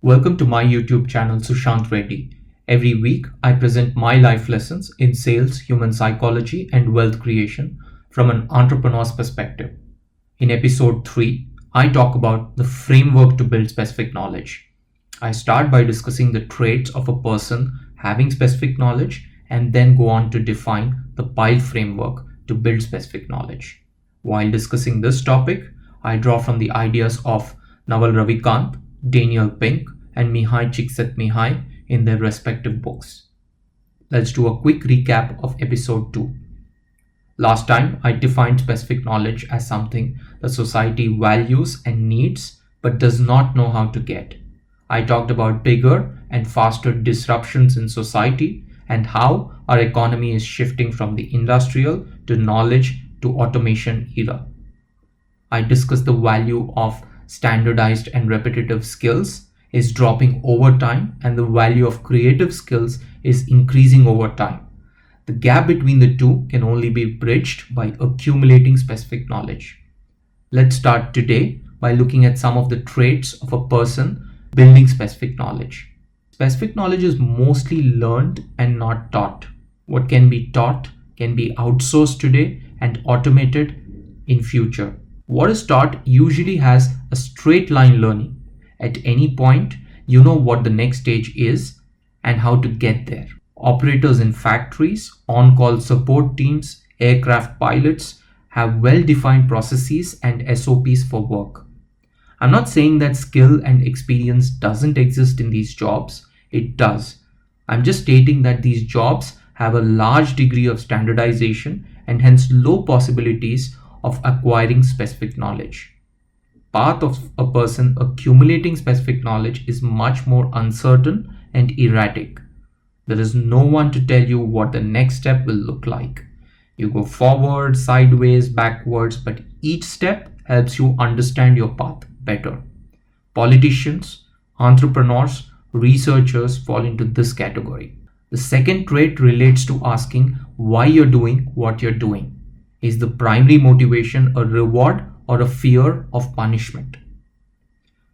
Welcome to my YouTube channel Sushantreddy. Every week, I present my life lessons in sales, human psychology, and wealth creation from an entrepreneur's perspective. In episode 3, I talk about the framework to build specific knowledge. I start by discussing the traits of a person having specific knowledge and then go on to define the P.I.L.E framework to build specific knowledge. While discussing this topic, I draw from the ideas of Naval Ravikant, Daniel Pink, and Mihai Csikszentmihalyi in their respective books. Let's do a quick recap of episode 2. Last time, I defined specific knowledge as something the society values and needs but does not know how to get. I talked about bigger and faster disruptions in society and how our economy is shifting from the industrial to knowledge to automation era. I discussed the value of standardized and repetitive skills is dropping over time and the value of creative skills is increasing over time. The gap between the two can only be bridged by accumulating specific knowledge. Let's start today by looking at some of the traits of a person building specific knowledge. Specific knowledge is mostly learned and not taught. What can be taught can be outsourced today and automated in future. What is taught usually has a straight line learning. At any point, you know what the next stage is and how to get there. Operators in factories, on-call support teams, aircraft pilots have well-defined processes and SOPs for work. I'm not saying that skill and experience doesn't exist in these jobs. It does. I'm just stating that these jobs have a large degree of standardization and hence low possibilities of acquiring specific knowledge. Path of a person accumulating specific knowledge is much more uncertain and erratic. There is no one to tell you what the next step will look like. You go forward, sideways, backwards, but each step helps you understand your path better. Politicians, entrepreneurs, researchers fall into this category. The second trait relates to asking why you're doing what you're doing. Is the primary motivation a reward or a fear of punishment?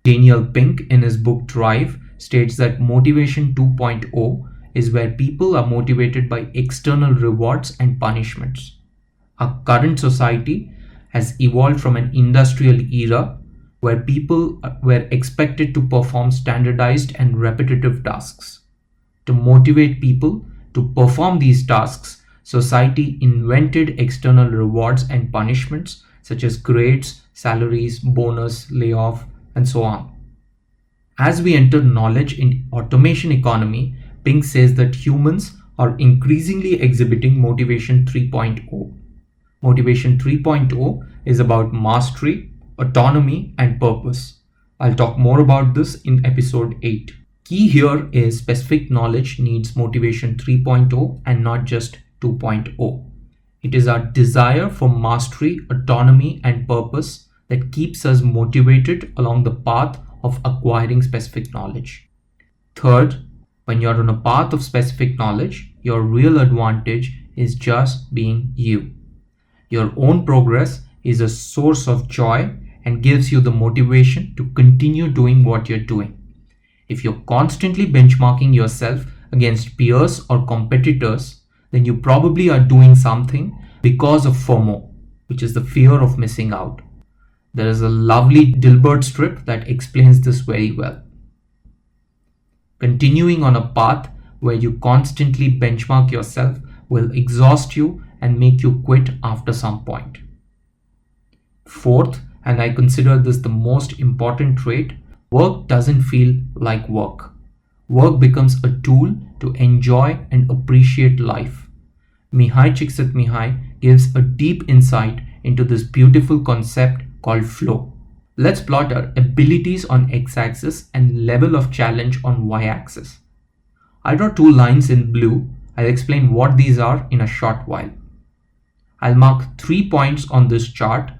Daniel Pink in his book Drive states that motivation 2.0 is where people are motivated by external rewards and punishments. Our current society has evolved from an industrial era where people were expected to perform standardized and repetitive tasks. To motivate people to perform these tasks, society invented external rewards and punishments such as grades, salaries, bonus, layoff, and so on. As we enter knowledge in automation economy, Pink says that humans are increasingly exhibiting motivation 3.0. Motivation 3.0 is about mastery, autonomy, and purpose. I'll talk more about this in episode 8. Key here is specific knowledge needs motivation 3.0 and not just 2.0. It is our desire for mastery, autonomy, and purpose that keeps us motivated along the path of acquiring specific knowledge. Third, when you're on a path of specific knowledge, your real advantage is just being you. Your own progress is a source of joy and gives you the motivation to continue doing what you're doing. If you're constantly benchmarking yourself against peers or competitors, then you probably are doing something because of FOMO, which is the fear of missing out. There is a lovely Dilbert strip that explains this very well. Continuing on a path where you constantly benchmark yourself will exhaust you and make you quit after some point. Fourth, and I consider this the most important trait, work doesn't feel like work. Work becomes a tool to enjoy and appreciate life. Mihai Csikszentmihalyi gives a deep insight into this beautiful concept called flow. Let's plot our abilities on x-axis and level of challenge on y-axis. I draw two lines in blue. I'll explain what these are in a short while. I'll mark 3 points on this chart.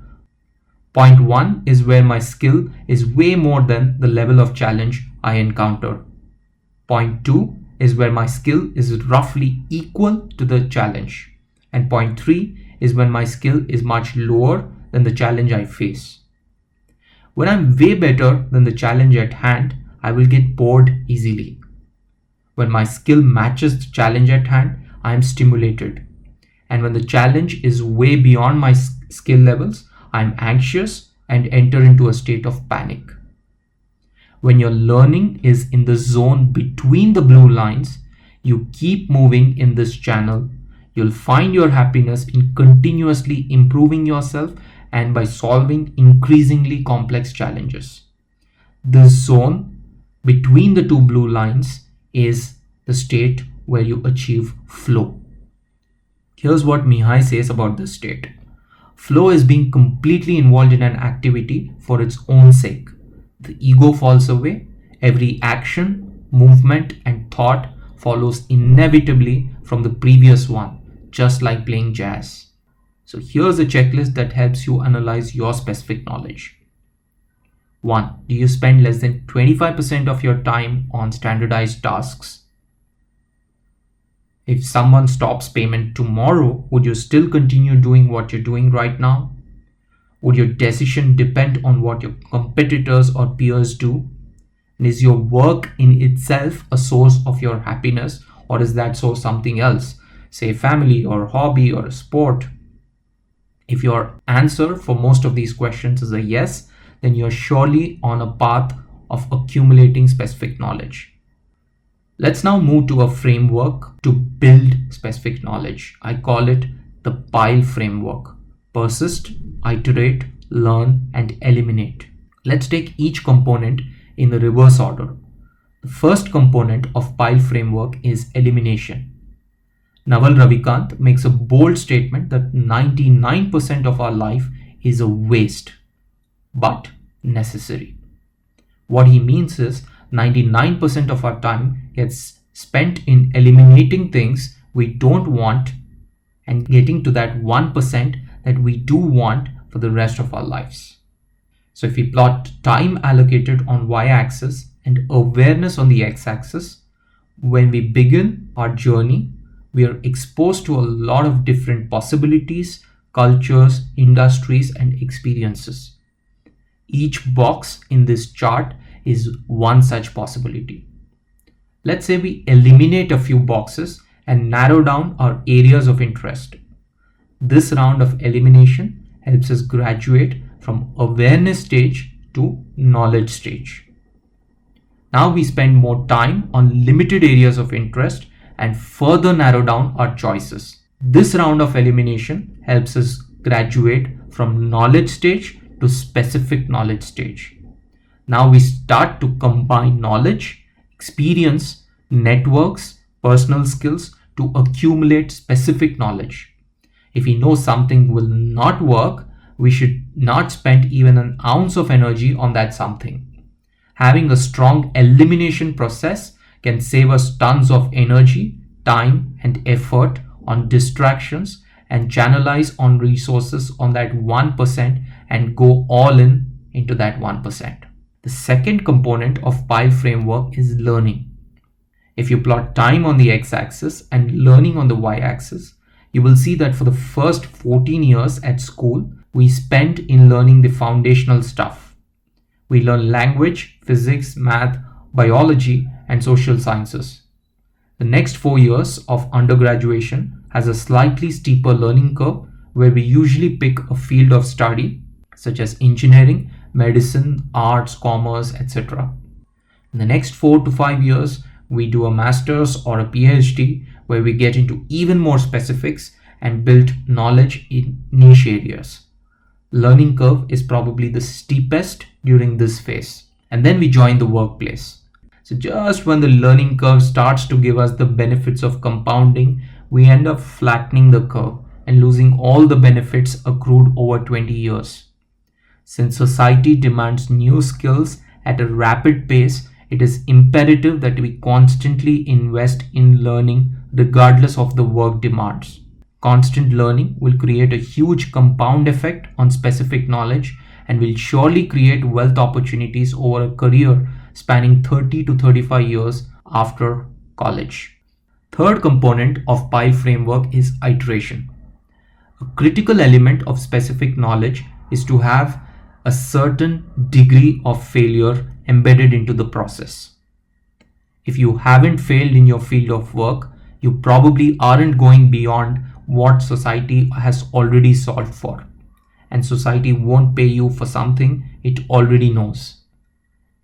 Point 1 is where my skill is way more than the level of challenge I encounter. Point 2 is where my skill is roughly equal to the challenge. And point 3 is when my skill is much lower than the challenge I face. When I'm way better than the challenge at hand, I will get bored easily. When my skill matches the challenge at hand, I am stimulated. And when the challenge is way beyond my skill levels, I am anxious and enter into a state of panic. When your learning is in the zone between the blue lines, you keep moving in this channel. You'll find your happiness in continuously improving yourself and by solving increasingly complex challenges. This zone between the two blue lines is the state where you achieve flow. Here's what Mihai says about this state. Flow is being completely involved in an activity for its own sake. The ego falls away. Every action, movement, and thought follows inevitably from the previous one, just like playing jazz. So here's a checklist that helps you analyze your specific knowledge. 1. Do you spend less than 25% of your time on standardized tasks? If someone stops payment tomorrow, would you still continue doing what you're doing right now? Would your decision depend on what your competitors or peers do? And is your work in itself a source of your happiness, or is that source something else, say family or hobby or a sport? If your answer for most of these questions is a yes, then you're surely on a path of accumulating specific knowledge. Let's now move to a framework to build specific knowledge. I call it the P.I.L.E framework. Persist, iterate, learn, and eliminate. Let's take each component in the reverse order. The first component of P.I.L.E framework is elimination. Naval Ravikant makes a bold statement that 99% of our life is a waste, but necessary. What he means is 99% of our time gets spent in eliminating things we don't want and getting to that 1% that we do want for the rest of our lives. So if we plot time allocated on y-axis and awareness on the x-axis, when we begin our journey, we are exposed to a lot of different possibilities, cultures, industries, and experiences. Each box in this chart is one such possibility. Let's say we eliminate a few boxes and narrow down our areas of interest. This round of elimination helps us graduate from awareness stage to knowledge stage. Now we spend more time on limited areas of interest and further narrow down our choices. This round of elimination helps us graduate from knowledge stage to specific knowledge stage. Now we start to combine knowledge, experience, networks, personal skills to accumulate specific knowledge. If we know something will not work, we should not spend even an ounce of energy on that something. Having a strong elimination process can save us tons of energy, time, and effort on distractions and channelize on resources on that 1% and go all in into that 1%. The second component of P.I.L.E framework is learning. If you plot time on the x-axis and learning on the y-axis, you will see that for the first 14 years at school, we spent in learning the foundational stuff. We learn language, physics, math, biology, and social sciences. The next 4 years of undergraduation has a slightly steeper learning curve where we usually pick a field of study such as engineering, medicine, arts, commerce, etc. In the next 4 to 5 years, we do a master's or a PhD where we get into even more specifics and build knowledge in niche areas. Learning curve is probably the steepest during this phase. And then we join the workplace. So just when the learning curve starts to give us the benefits of compounding, we end up flattening the curve and losing all the benefits accrued over 20 years. Since society demands new skills at a rapid pace, it is imperative that we constantly invest in learning regardless of the work demands. Constant learning will create a huge compound effect on specific knowledge and will surely create wealth opportunities over a career spanning 30 to 35 years after college. Third component of P.I.L.E framework is iteration. A critical element of specific knowledge is to have a certain degree of failure embedded into the process. If you haven't failed in your field of work, you probably aren't going beyond what society has already solved for. And society won't pay you for something it already knows.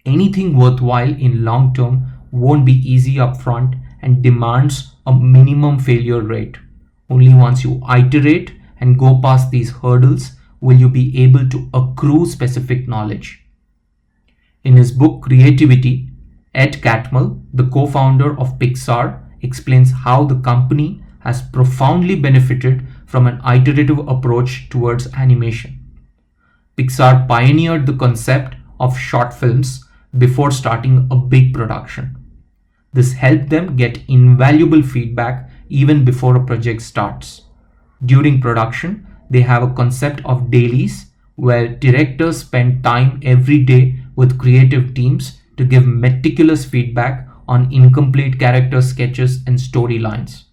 Anything worthwhile in long term won't be easy upfront and demands a minimum failure rate. Only once you iterate and go past these hurdles will you be able to accrue specific knowledge. In his book Creativity, Ed Catmull, the co-founder of Pixar, explains how the company has profoundly benefited from an iterative approach towards animation. Pixar pioneered the concept of short films before starting a big production. This helped them get invaluable feedback even before a project starts. During production, they have a concept of dailies where directors spend time every day with creative teams to give meticulous feedback on incomplete character sketches and storylines.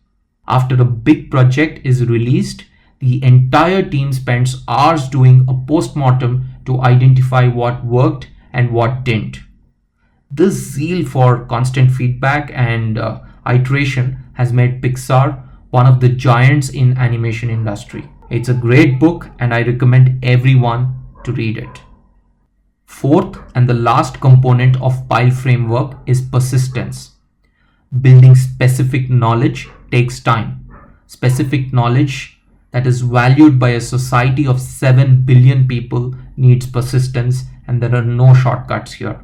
After a big project is released, the entire team spends hours doing a post-mortem to identify what worked and what didn't. This zeal for constant feedback and iteration has made Pixar one of the giants in animation industry. It's a great book and I recommend everyone to read it. Fourth and the last component of P.I.L.E framework is persistence. Building specific knowledge takes time. Specific knowledge that is valued by a society of 7 billion people needs persistence, and there are no shortcuts here.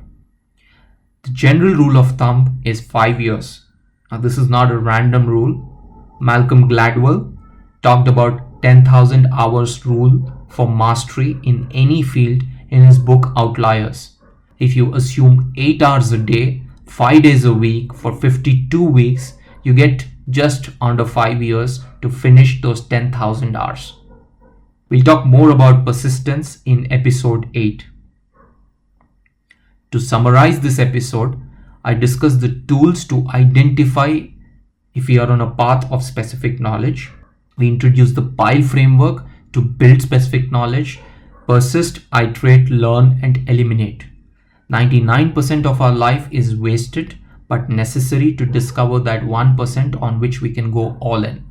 The general rule of thumb is 5 years. Now, this is not a random rule. Malcolm Gladwell talked about 10,000 hours rule for mastery in any field in his book Outliers. If you assume 8 hours a day, 5 days a week for 52 weeks, you get just under 5 years to finish those 10,000 hours. We'll talk more about persistence in episode 8. To summarize this episode, I discussed the tools to identify if we are on a path of specific knowledge. We introduced the P.I.L.E framework to build specific knowledge, persist, iterate, learn, and eliminate. 99% of our life is wasted, but necessary to discover that 1% on which we can go all in.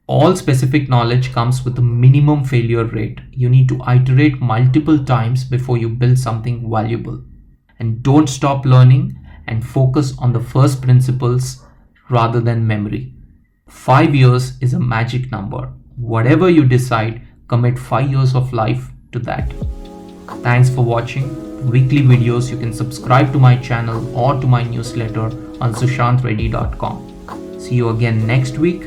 All specific knowledge comes with a minimum failure rate. You need to iterate multiple times before you build something valuable. And don't stop learning and focus on the first principles rather than memory. 5 years is a magic number. Whatever you decide, commit 5 years of life to that. Thanks for watching. Weekly videos, you can subscribe to my channel or to my newsletter on sushantreddy.com. See you again next week.